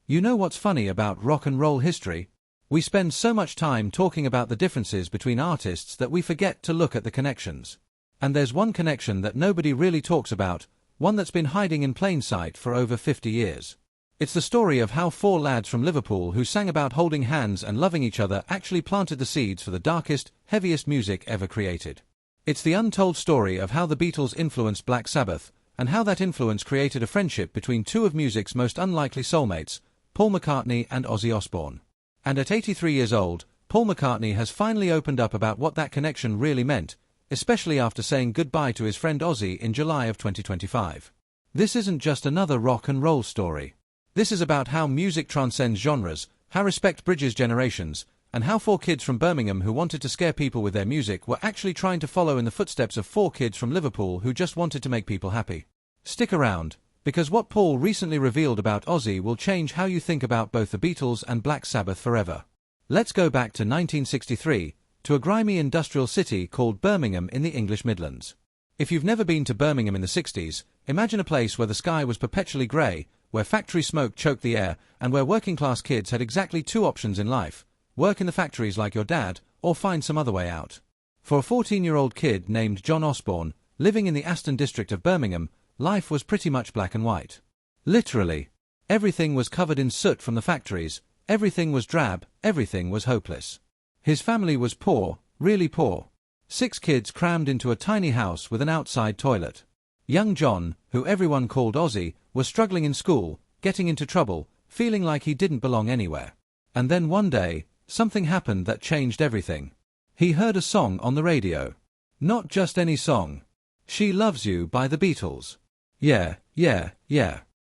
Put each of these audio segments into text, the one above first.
You know what's funny about rock and roll history? We spend so much time talking about the differences between artists that we forget to look at the connections. And there's one connection that nobody really talks about, one that's been hiding in plain sight for over 50 years. It's the story of how four lads from Liverpool who sang about holding hands and loving each other actually planted the seeds for the darkest, heaviest music ever created. It's the untold story of how the Beatles influenced Black Sabbath, and how that influence created a friendship between two of music's most unlikely soulmates, Paul McCartney and Ozzy Osbourne. And at 83 years old, Paul McCartney has finally opened up about what that connection really meant, especially after saying goodbye to his friend Ozzy in July of 2025. This isn't just another rock and roll story. This is about how music transcends genres, how respect bridges generations, and how four kids from Birmingham who wanted to scare people with their music were actually trying to follow in the footsteps of four kids from Liverpool who just wanted to make people happy. Stick around, because what Paul recently revealed about Ozzy will change how you think about both the Beatles and Black Sabbath forever. Let's go back to 1963, to a grimy industrial city called Birmingham in the English Midlands. If you've never been to Birmingham in the 60s, imagine a place where the sky was perpetually grey, where factory smoke choked the air, and where working-class kids had exactly two options in life: work in the factories like your dad, or find some other way out. For a 14-year-old kid named John Osbourne, living in the Aston district of Birmingham, life was pretty much black and white. Literally. Everything was covered in soot from the factories, everything was drab, everything was hopeless. His family was poor, really poor. 6 kids crammed into a tiny house with an outside toilet. Young John, who everyone called Ozzy, was struggling in school, getting into trouble, feeling like he didn't belong anywhere. And then one day, something happened that changed everything. He heard a song on the radio. Not just any song. She Loves You by the Beatles. Yeah.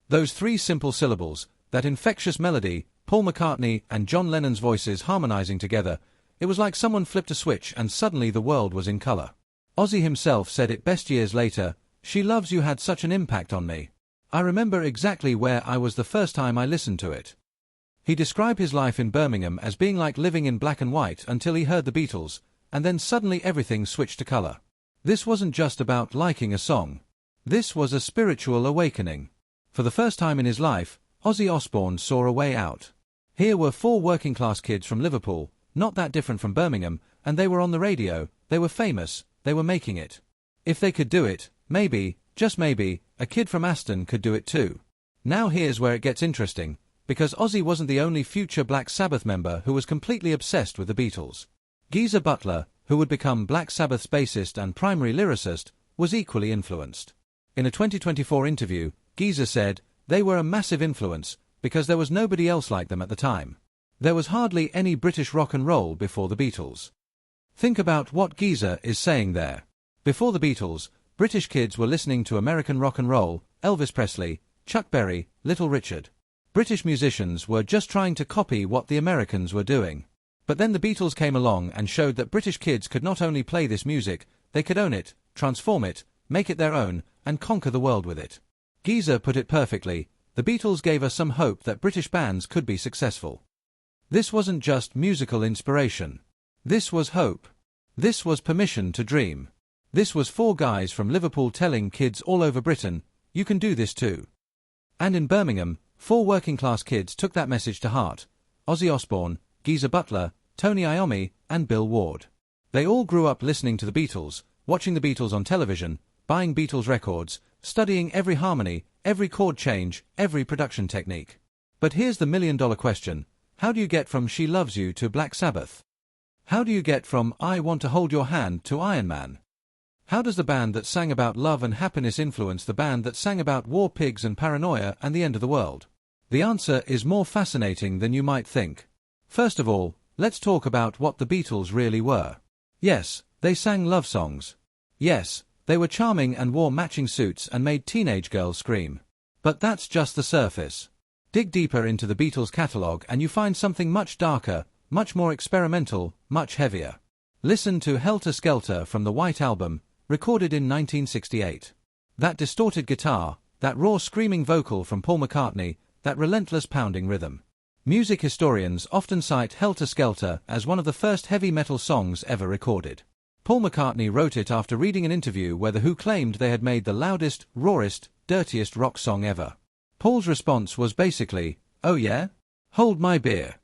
Those 3 simple syllables, that infectious melody, Paul McCartney and John Lennon's voices harmonizing together, it was like someone flipped a switch and suddenly the world was in color. Ozzy himself said it best years later: "She Loves You had such an impact on me. I remember exactly where I was the first time I listened to it." He described his life in Birmingham as being like living in black and white until he heard the Beatles, and then suddenly everything switched to color. This wasn't just about liking a song. This was a spiritual awakening. For the first time in his life, Ozzy Osbourne saw a way out. Here were 4 working-class kids from Liverpool, not that different from Birmingham, and they were on the radio, they were famous, they were making it. If they could do it, maybe, just maybe, a kid from Aston could do it too. Now here's where it gets interesting, because Ozzy wasn't the only future Black Sabbath member who was completely obsessed with the Beatles. Geezer Butler, who would become Black Sabbath's bassist and primary lyricist, was equally influenced. In a 2024 interview, Geezer said, "They were a massive influence, because there was nobody else like them at the time. There was hardly any British rock and roll before the Beatles." Think about what Geezer is saying there. Before the Beatles, British kids were listening to American rock and roll, Elvis Presley, Chuck Berry, Little Richard. British musicians were just trying to copy what the Americans were doing. But then the Beatles came along and showed that British kids could not only play this music, they could own it, transform it, make it their own, and conquer the world with it. Geezer put it perfectly: the Beatles gave us some hope that British bands could be successful. This wasn't just musical inspiration. This was hope. This was permission to dream. This was 4 guys from Liverpool telling kids all over Britain, you can do this too. And in Birmingham, 4 working-class kids took that message to heart: Ozzy Osbourne, Geezer Butler, Tony Iommi, and Bill Ward. They all grew up listening to the Beatles, watching the Beatles on television, buying Beatles records, studying every harmony, every chord change, every production technique. But here's the million-dollar question: how do you get from She Loves You to Black Sabbath? How do you get from I Want to Hold Your Hand to Iron Man? How does the band that sang about love and happiness influence the band that sang about war pigs and paranoia and the end of the world? The answer is more fascinating than you might think. First of all, let's talk about what the Beatles really were. Yes, they sang love songs. Yes, they were charming and wore matching suits and made teenage girls scream. But that's just the surface. Dig deeper into the Beatles' catalogue and you find something much darker, much more experimental, much heavier. Listen to Helter Skelter from the White Album, recorded in 1968. That distorted guitar, that raw screaming vocal from Paul McCartney, that relentless pounding rhythm. Music historians often cite Helter Skelter as one of the first heavy metal songs ever recorded. Paul McCartney wrote it after reading an interview where The Who claimed they had made the loudest, rawest, dirtiest rock song ever. Paul's response was basically, Oh yeah? Hold my beer.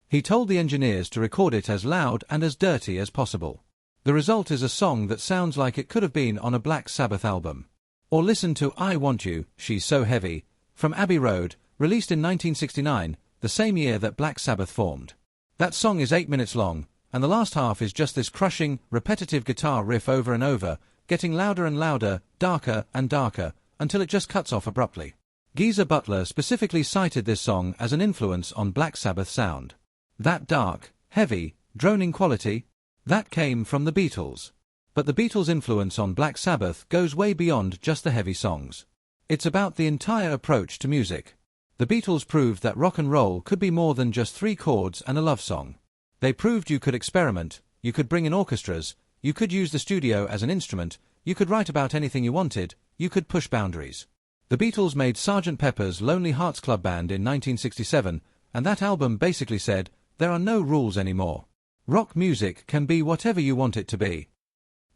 He told the engineers to record it as loud and as dirty as possible. The result is a song that sounds like it could have been on a Black Sabbath album. Or listen to I Want You, She's So Heavy, from Abbey Road, released in 1969, the same year that Black Sabbath formed. That song is 8 minutes long, and the last half is just this crushing, repetitive guitar riff over and over, getting louder and louder, darker and darker, until it just cuts off abruptly. Geezer Butler specifically cited this song as an influence on Black Sabbath sound. That dark, heavy, droning quality, that came from the Beatles. But the Beatles' influence on Black Sabbath goes way beyond just the heavy songs. It's about the entire approach to music. The Beatles proved that rock and roll could be more than just 3 chords and a love song. They proved you could experiment, you could bring in orchestras, you could use the studio as an instrument, you could write about anything you wanted, you could push boundaries. The Beatles made Sgt. Pepper's Lonely Hearts Club Band in 1967, and that album basically said, there are no rules anymore. Rock music can be whatever you want it to be.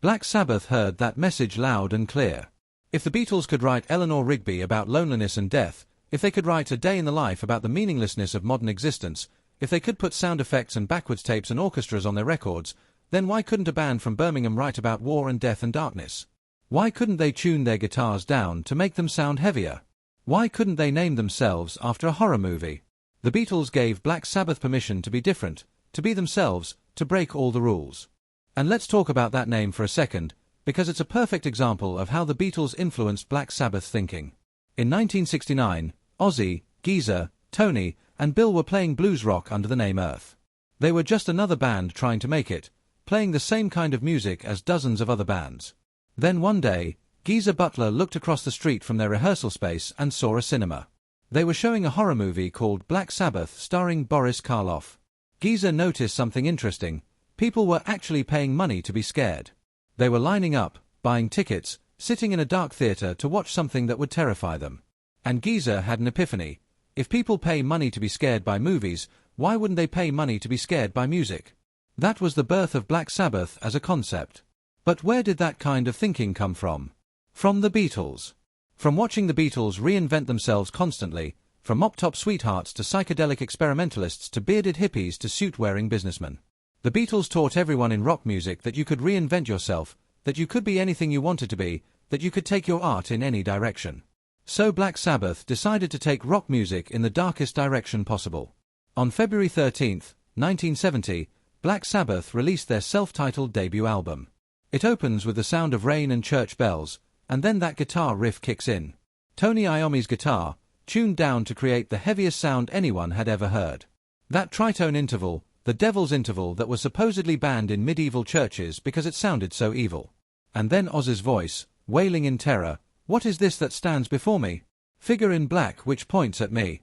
Black Sabbath heard that message loud and clear. If the Beatles could write Eleanor Rigby about loneliness and death, if they could write A Day in the Life about the meaninglessness of modern existence, if they could put sound effects and backwards tapes and orchestras on their records, then why couldn't a band from Birmingham write about war and death and darkness? Why couldn't they tune their guitars down to make them sound heavier? Why couldn't they name themselves after a horror movie? The Beatles gave Black Sabbath permission to be different, to be themselves, to break all the rules. And let's talk about that name for a second, because it's a perfect example of how the Beatles influenced Black Sabbath's thinking. In 1969, Ozzy, Geezer, Tony, and Bill were playing blues rock under the name Earth. They were just another band trying to make it, playing the same kind of music as dozens of other bands. Then one day, Geezer Butler looked across the street from their rehearsal space and saw a cinema. They were showing a horror movie called Black Sabbath starring Boris Karloff. Geezer noticed something interesting. People were actually paying money to be scared. They were lining up, buying tickets, sitting in a dark theater to watch something that would terrify them. And Geezer had an epiphany. If people pay money to be scared by movies, why wouldn't they pay money to be scared by music? That was the birth of Black Sabbath as a concept. But where did that kind of thinking come from? From the Beatles. From watching the Beatles reinvent themselves constantly, from mop-top sweethearts to psychedelic experimentalists to bearded hippies to suit-wearing businessmen. The Beatles taught everyone in rock music that you could reinvent yourself, that you could be anything you wanted to be, that you could take your art in any direction. So Black Sabbath decided to take rock music in the darkest direction possible. On February 13, 1970, Black Sabbath released their self-titled debut album. It opens with the sound of rain and church bells, and then that guitar riff kicks in. Tony Iommi's guitar, tuned down to create the heaviest sound anyone had ever heard. That tritone interval, the devil's interval that was supposedly banned in medieval churches because it sounded so evil. And then Ozzy's voice, wailing in terror, "What is this that stands before me? Figure in black which points at me."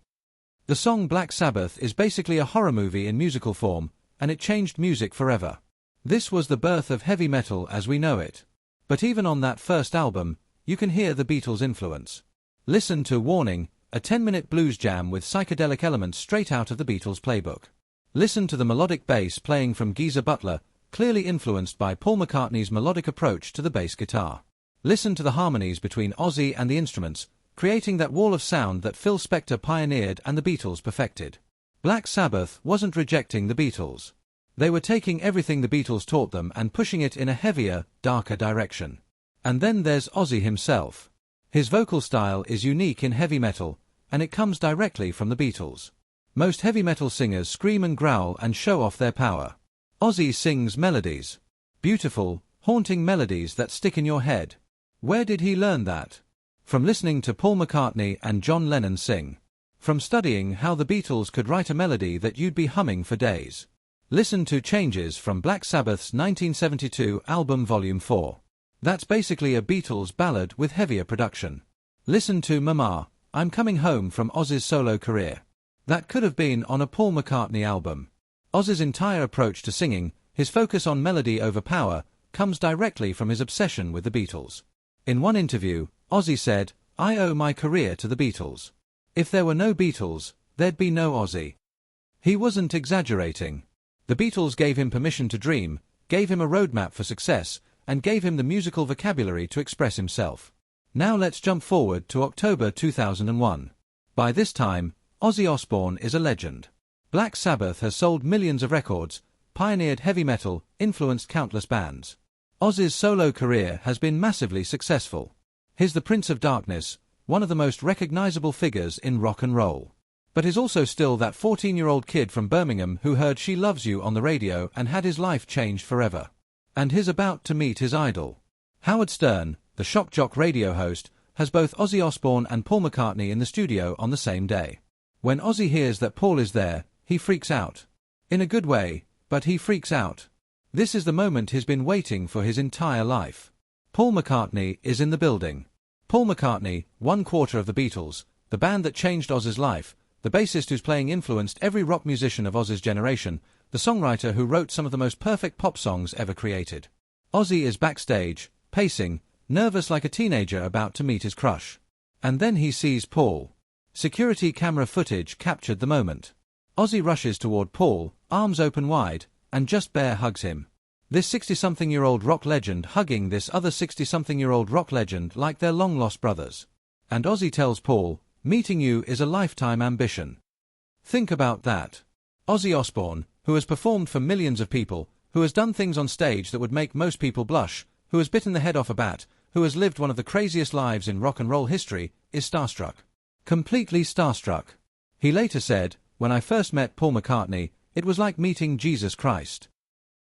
The song Black Sabbath is basically a horror movie in musical form, and it changed music forever. This was the birth of heavy metal as we know it. But even on that first album, you can hear the Beatles' influence. Listen to Warning, a 10-minute blues jam with psychedelic elements straight out of the Beatles' playbook. Listen to the melodic bass playing from Geezer Butler, clearly influenced by Paul McCartney's melodic approach to the bass guitar. Listen to the harmonies between Ozzy and the instruments, creating that wall of sound that Phil Spector pioneered and the Beatles perfected. Black Sabbath wasn't rejecting the Beatles. They were taking everything the Beatles taught them and pushing it in a heavier, darker direction. And then there's Ozzy himself. His vocal style is unique in heavy metal, and it comes directly from the Beatles. Most heavy metal singers scream and growl and show off their power. Ozzy sings melodies. Beautiful, haunting melodies that stick in your head. Where did he learn that? From listening to Paul McCartney and John Lennon sing. From studying how the Beatles could write a melody that you'd be humming for days. Listen to Changes from Black Sabbath's 1972 album Volume 4. That's basically a Beatles ballad with heavier production. Listen to Mama, I'm Coming Home from Ozzy's solo career. That could have been on a Paul McCartney album. Ozzy's entire approach to singing, his focus on melody over power, comes directly from his obsession with the Beatles. In one interview, Ozzy said, "I owe my career to the Beatles. If there were no Beatles, there'd be no Ozzy." He wasn't exaggerating. The Beatles gave him permission to dream, gave him a roadmap for success, and gave him the musical vocabulary to express himself. Now let's jump forward to October 2001. By this time, Ozzy Osbourne is a legend. Black Sabbath has sold millions of records, pioneered heavy metal, influenced countless bands. Ozzy's solo career has been massively successful. He's the Prince of Darkness, one of the most recognizable figures in rock and roll. But he's also still that 14-year-old kid from Birmingham who heard She Loves You on the radio and had his life changed forever. And he's about to meet his idol. Howard Stern, the shock jock radio host, has both Ozzy Osbourne and Paul McCartney in the studio on the same day. When Ozzy hears that Paul is there, he freaks out. In a good way, but he freaks out. This is the moment he's been waiting for his entire life. Paul McCartney is in the building. Paul McCartney, one quarter of the Beatles, the band that changed Ozzy's life, the bassist whose playing influenced every rock musician of Ozzy's generation, the songwriter who wrote some of the most perfect pop songs ever created. Ozzy is backstage, pacing, nervous like a teenager about to meet his crush. And then he sees Paul. Security camera footage captured the moment. Ozzy rushes toward Paul, arms open wide, and just bare hugs him. This 60-something-year-old rock legend hugging this other 60-something-year-old rock legend like they're long-lost brothers. And Ozzy tells Paul, "Meeting you is a lifetime ambition." Think about that. Ozzy Osbourne, who has performed for millions of people, who has done things on stage that would make most people blush, who has bitten the head off a bat, who has lived one of the craziest lives in rock and roll history, is starstruck. Completely starstruck. He later said, "When I first met Paul McCartney, it was like meeting Jesus Christ."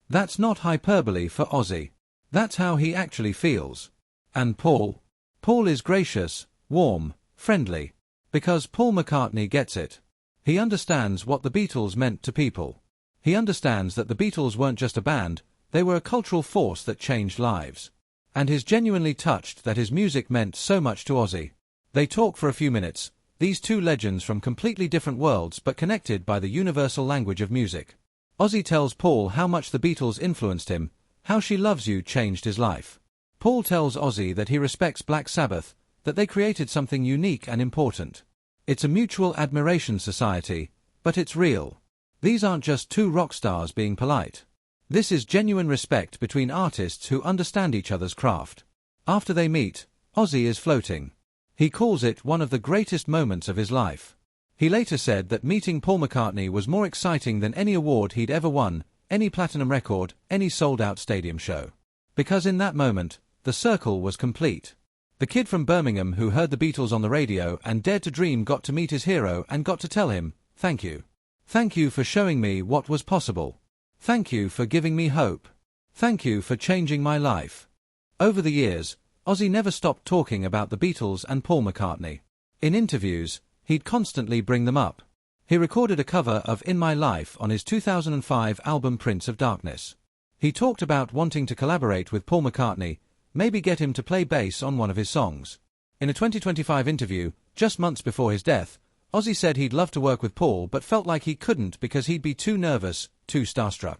That's not hyperbole for Ozzy. That's how he actually feels. And Paul? Paul is gracious, warm, friendly. Because Paul McCartney gets it. He understands what the Beatles meant to people. He understands that the Beatles weren't just a band, they were a cultural force that changed lives. And he's genuinely touched that his music meant so much to Ozzy. They talk for a few minutes, these two legends from completely different worlds but connected by the universal language of music. Ozzy tells Paul how much the Beatles influenced him, how She Loves You changed his life. Paul tells Ozzy that he respects Black Sabbath, that they created something unique and important. It's a mutual admiration society, but it's real. These aren't just two rock stars being polite. This is genuine respect between artists who understand each other's craft. After they meet, Ozzy is floating. He calls it one of the greatest moments of his life. He later said that meeting Paul McCartney was more exciting than any award he'd ever won, any platinum record, any sold-out stadium show. Because in that moment, the circle was complete. The kid from Birmingham who heard the Beatles on the radio and dared to dream got to meet his hero and got to tell him, "Thank you. Thank you for showing me what was possible. Thank you for giving me hope. Thank you for changing my life." Over the years, Ozzy never stopped talking about the Beatles and Paul McCartney. In interviews, he'd constantly bring them up. He recorded a cover of In My Life on his 2005 album Prince of Darkness. He talked about wanting to collaborate with Paul McCartney, maybe get him to play bass on one of his songs. In a 2025 interview, just months before his death, Ozzy said he'd love to work with Paul but felt like he couldn't because he'd be too nervous, too starstruck.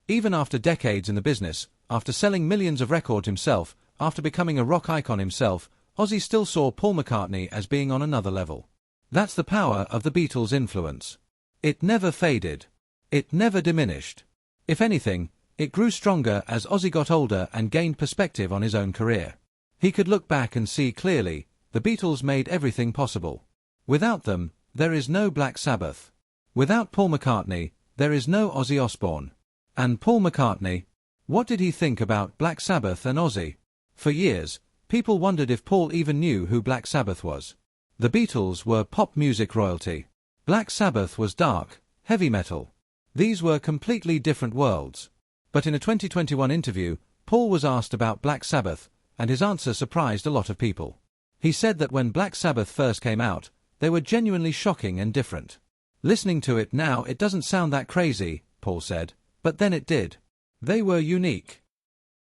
Even after decades in the business, after selling millions of records himself, after becoming a rock icon himself, Ozzy still saw Paul McCartney as being on another level. That's the power of the Beatles' influence. It never faded. It never diminished. If anything, it grew stronger as Ozzy got older and gained perspective on his own career. He could look back and see clearly, the Beatles made everything possible. Without them, there is no Black Sabbath. Without Paul McCartney, there is no Ozzy Osbourne. And Paul McCartney? What did he think about Black Sabbath and Ozzy? For years, people wondered if Paul even knew who Black Sabbath was. The Beatles were pop music royalty. Black Sabbath was dark, heavy metal. These were completely different worlds. But in a 2021 interview, Paul was asked about Black Sabbath, and his answer surprised a lot of people. He said that when Black Sabbath first came out, they were genuinely shocking and different. Listening to it now, it doesn't sound that crazy, Paul said, but then it did. They were unique.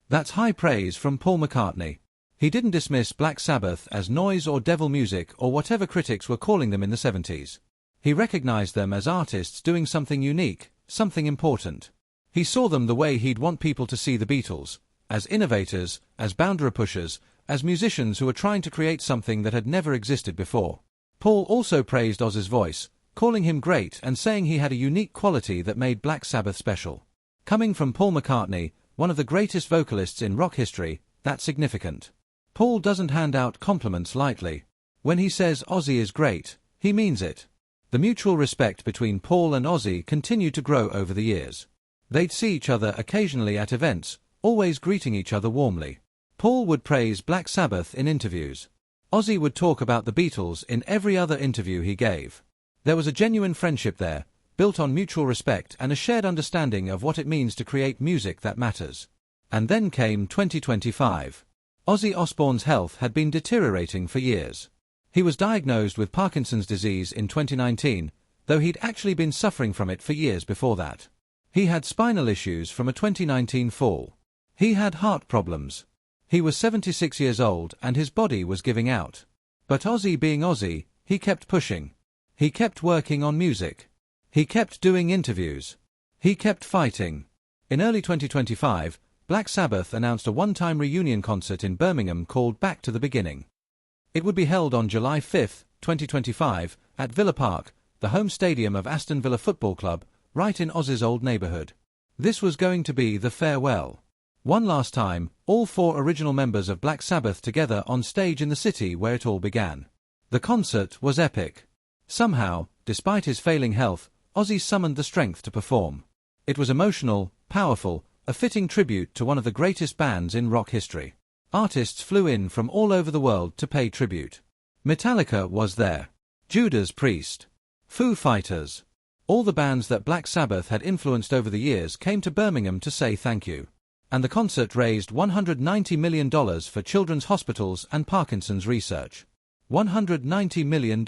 That's high praise from Paul McCartney. He didn't dismiss Black Sabbath as noise or devil music or whatever critics were calling them in the 70s. He recognized them as artists doing something unique, something important. He saw them the way he'd want people to see the Beatles, as innovators, as boundary pushers, as musicians who were trying to create something that had never existed before. Paul also praised Ozzy's voice, calling him great and saying he had a unique quality that made Black Sabbath special. Coming from Paul McCartney, one of the greatest vocalists in rock history, that's significant. Paul doesn't hand out compliments lightly. When he says Ozzy is great, he means it. The mutual respect between Paul and Ozzy continued to grow over the years. They'd see each other occasionally at events, always greeting each other warmly. Paul would praise Black Sabbath in interviews. Ozzy would talk about the Beatles in every other interview he gave. There was a genuine friendship there, built on mutual respect and a shared understanding of what it means to create music that matters. And then came 2025. Ozzy Osbourne's health had been deteriorating for years. He was diagnosed with Parkinson's disease in 2019, though he'd actually been suffering from it for years before that. He had spinal issues from a 2019 fall. He had heart problems. He was 76 years old and his body was giving out. But Ozzy being Ozzy, he kept pushing. He kept working on music. He kept doing interviews. He kept fighting. In early 2025, Black Sabbath announced a one-time reunion concert in Birmingham called Back to the Beginning. It would be held on July 5, 2025, at Villa Park, the home stadium of Aston Villa Football Club, right in Ozzy's old neighbourhood. This was going to be the farewell. One last time, all four original members of Black Sabbath together on stage in the city where it all began. The concert was epic. Somehow, despite his failing health, Ozzy summoned the strength to perform. It was emotional, powerful, a fitting tribute to one of the greatest bands in rock history. Artists flew in from all over the world to pay tribute. Metallica was there. Judas Priest. Foo Fighters. All the bands that Black Sabbath had influenced over the years came to Birmingham to say thank you. And the concert raised $190 million for children's hospitals and Parkinson's research. $190 million.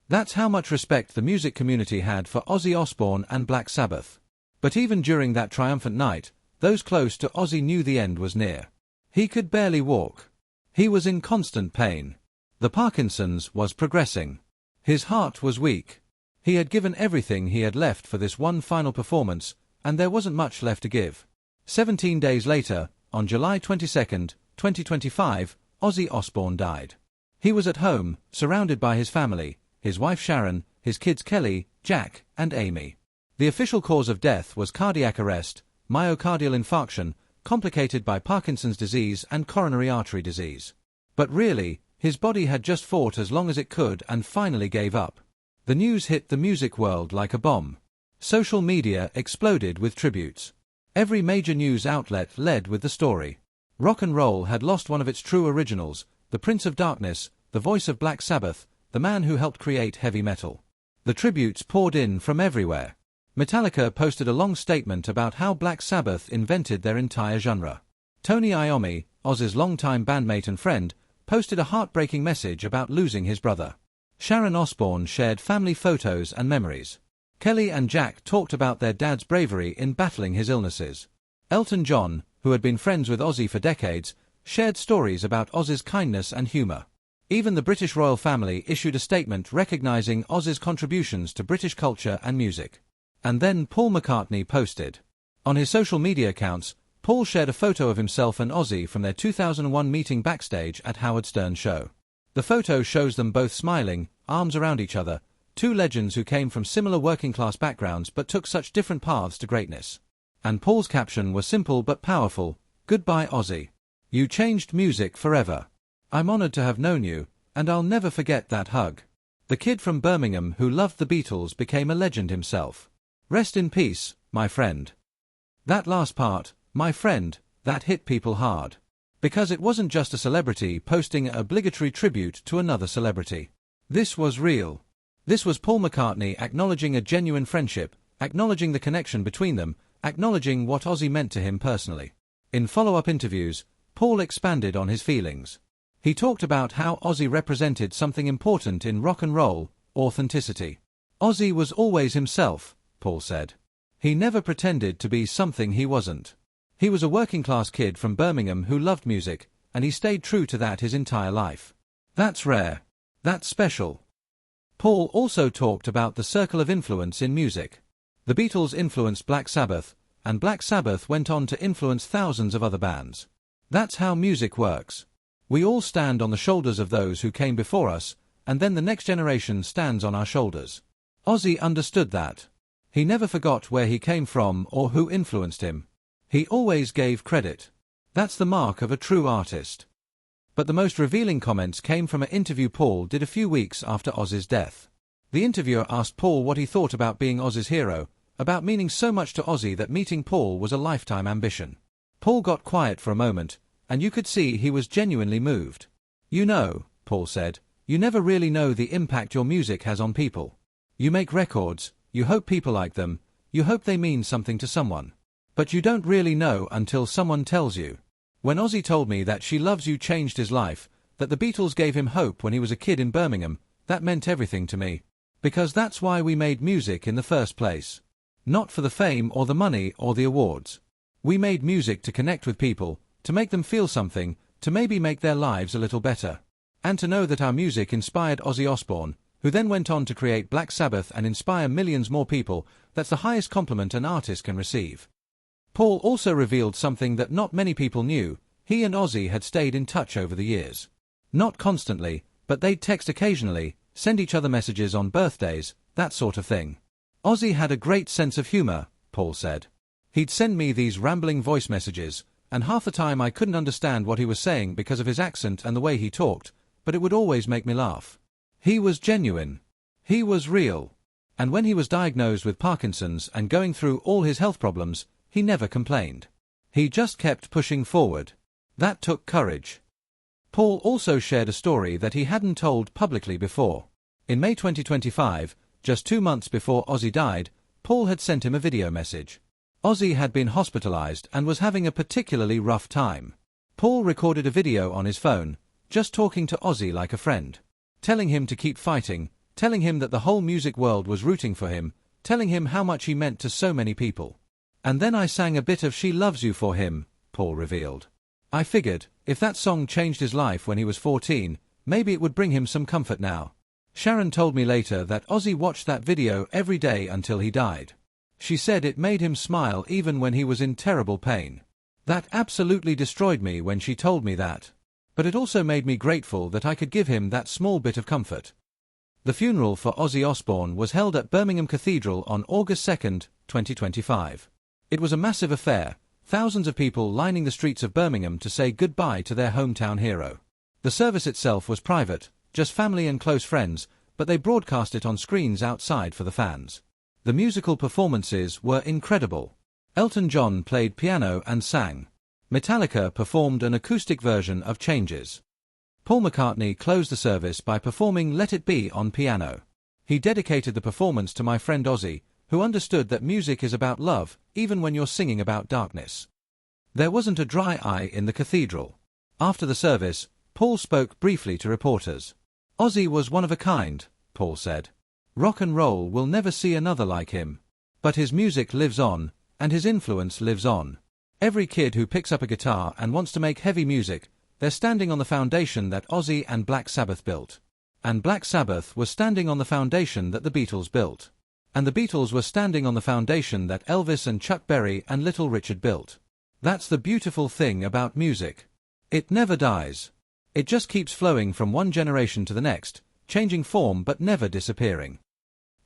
That's how much respect the music community had for Ozzy Osbourne and Black Sabbath. But even during that triumphant night, those close to Ozzy knew the end was near. He could barely walk. He was in constant pain. The Parkinson's was progressing. His heart was weak. He had given everything he had left for this one final performance, and there wasn't much left to give. 17 days later, on July 22, 2025, Ozzy Osbourne died. He was at home, surrounded by his family, his wife Sharon, his kids Kelly, Jack, and Amy. The official cause of death was cardiac arrest, myocardial infarction, complicated by Parkinson's disease and coronary artery disease. But really, his body had just fought as long as it could and finally gave up. The news hit the music world like a bomb. Social media exploded with tributes. Every major news outlet led with the story. Rock and roll had lost one of its true originals, the Prince of Darkness, the voice of Black Sabbath, the man who helped create heavy metal. The tributes poured in from everywhere. Metallica posted a long statement about how Black Sabbath invented their entire genre. Tony Iommi, Ozzy's longtime bandmate and friend, posted a heartbreaking message about losing his brother. Sharon Osbourne shared family photos and memories. Kelly and Jack talked about their dad's bravery in battling his illnesses. Elton John, who had been friends with Ozzy for decades, shared stories about Ozzy's kindness and humor. Even the British royal family issued a statement recognizing Ozzy's contributions to British culture and music. And then Paul McCartney posted. On his social media accounts, Paul shared a photo of himself and Ozzy from their 2001 meeting backstage at Howard Stern's show. The photo shows them both smiling, arms around each other, two legends who came from similar working-class backgrounds but took such different paths to greatness. And Paul's caption was simple but powerful: "Goodbye, Ozzy. You changed music forever. I'm honored to have known you, and I'll never forget that hug." The kid from Birmingham who loved the Beatles became a legend himself. Rest in peace, my friend. That last part, my friend, that hit people hard. Because it wasn't just a celebrity posting an obligatory tribute to another celebrity. This was real. This was Paul McCartney acknowledging a genuine friendship, acknowledging the connection between them, acknowledging what Ozzy meant to him personally. In follow-up interviews, Paul expanded on his feelings. He talked about how Ozzy represented something important in rock and roll: authenticity. Ozzy was always himself, Paul said. He never pretended to be something he wasn't. He was a working-class kid from Birmingham who loved music, and he stayed true to that his entire life. That's rare. That's special. Paul also talked about the circle of influence in music. The Beatles influenced Black Sabbath, and Black Sabbath went on to influence thousands of other bands. That's how music works. We all stand on the shoulders of those who came before us, and then the next generation stands on our shoulders. Ozzy understood that. He never forgot where he came from or who influenced him. He always gave credit. That's the mark of a true artist. But the most revealing comments came from an interview Paul did a few weeks after Ozzy's death. The interviewer asked Paul what he thought about being Ozzy's hero, about meaning so much to Ozzy that meeting Paul was a lifetime ambition. Paul got quiet for a moment, and you could see he was genuinely moved. "You know," Paul said, "you never really know the impact your music has on people. You make records, you hope people like them, you hope they mean something to someone. But you don't really know until someone tells you. When Ozzy told me that She Loves You changed his life, that the Beatles gave him hope when he was a kid in Birmingham, that meant everything to me. Because that's why we made music in the first place. Not for the fame or the money or the awards. We made music to connect with people, to make them feel something, to maybe make their lives a little better. And to know that our music inspired Ozzy Osbourne, who then went on to create Black Sabbath and inspire millions more people, that's the highest compliment an artist can receive." Paul also revealed something that not many people knew. He and Ozzy had stayed in touch over the years. Not constantly, but they'd text occasionally, send each other messages on birthdays, that sort of thing. "Ozzy had a great sense of humor," Paul said. "He'd send me these rambling voice messages, and half the time I couldn't understand what he was saying because of his accent and the way he talked, but it would always make me laugh. He was genuine. He was real. And when he was diagnosed with Parkinson's and going through all his health problems, he never complained. He just kept pushing forward. That took courage." Paul also shared a story that he hadn't told publicly before. In May 2025, just 2 months before Ozzy died, Paul had sent him a video message. Ozzy had been hospitalized and was having a particularly rough time. Paul recorded a video on his phone, just talking to Ozzy like a friend. Telling him to keep fighting, telling him that the whole music world was rooting for him, telling him how much he meant to so many people. "And then I sang a bit of She Loves You for him," Paul revealed. "I figured, if that song changed his life when he was 14, maybe it would bring him some comfort now." Sharon told me later that Ozzy watched that video every day until he died. She said it made him smile even when he was in terrible pain. "That absolutely destroyed me when she told me that. But it also made me grateful that I could give him that small bit of comfort." The funeral for Ozzy Osbourne was held at Birmingham Cathedral on August 2, 2025. It was a massive affair, thousands of people lining the streets of Birmingham to say goodbye to their hometown hero. The service itself was private, just family and close friends, but they broadcast it on screens outside for the fans. The musical performances were incredible. Elton John played piano and sang. Metallica performed an acoustic version of Changes. Paul McCartney closed the service by performing Let It Be on piano. He dedicated the performance to my friend Ozzy, who understood that music is about love, even when you're singing about darkness. There wasn't a dry eye in the cathedral. After the service, Paul spoke briefly to reporters. "Ozzy was one of a kind," Paul said. "Rock and roll will never see another like him. But his music lives on, and his influence lives on. Every kid who picks up a guitar and wants to make heavy music, they're standing on the foundation that Ozzy and Black Sabbath built. And Black Sabbath was standing on the foundation that the Beatles built. And the Beatles were standing on the foundation that Elvis and Chuck Berry and Little Richard built. That's the beautiful thing about music. It never dies. It just keeps flowing from one generation to the next, changing form but never disappearing."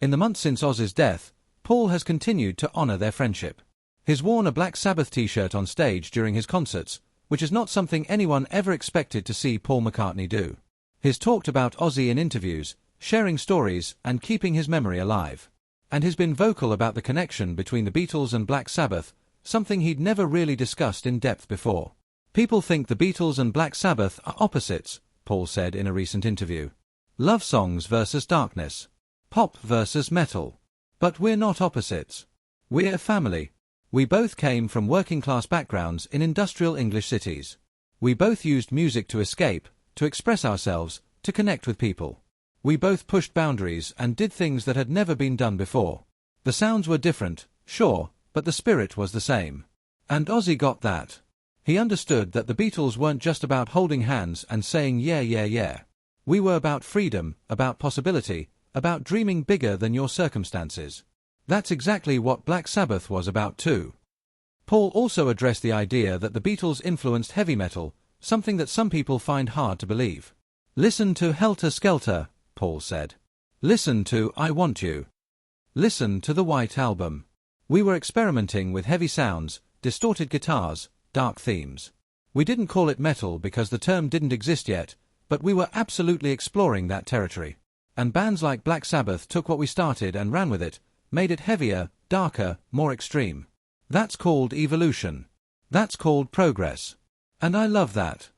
In the months since Ozzy's death, Paul has continued to honor their friendship. He's worn a Black Sabbath t-shirt on stage during his concerts, which is not something anyone ever expected to see Paul McCartney do. He's talked about Ozzy in interviews, sharing stories and keeping his memory alive. And he's been vocal about the connection between the Beatles and Black Sabbath, something he'd never really discussed in depth before. "People think the Beatles and Black Sabbath are opposites," Paul said in a recent interview. "Love songs versus darkness. Pop versus metal. But we're not opposites. We're a family. We both came from working-class backgrounds in industrial English cities. We both used music to escape, to express ourselves, to connect with people. We both pushed boundaries and did things that had never been done before. The sounds were different, sure, but the spirit was the same. And Ozzy got that. He understood that the Beatles weren't just about holding hands and saying yeah, yeah, yeah. We were about freedom, about possibility, about dreaming bigger than your circumstances. That's exactly what Black Sabbath was about too." Paul also addressed the idea that the Beatles influenced heavy metal, something that some people find hard to believe. "Listen to Helter Skelter," Paul said. "Listen to I Want You. Listen to the White Album. We were experimenting with heavy sounds, distorted guitars, dark themes. We didn't call it metal because the term didn't exist yet, but we were absolutely exploring that territory. And bands like Black Sabbath took what we started and ran with it, made it heavier, darker, more extreme. That's called evolution. That's called progress. And I love that.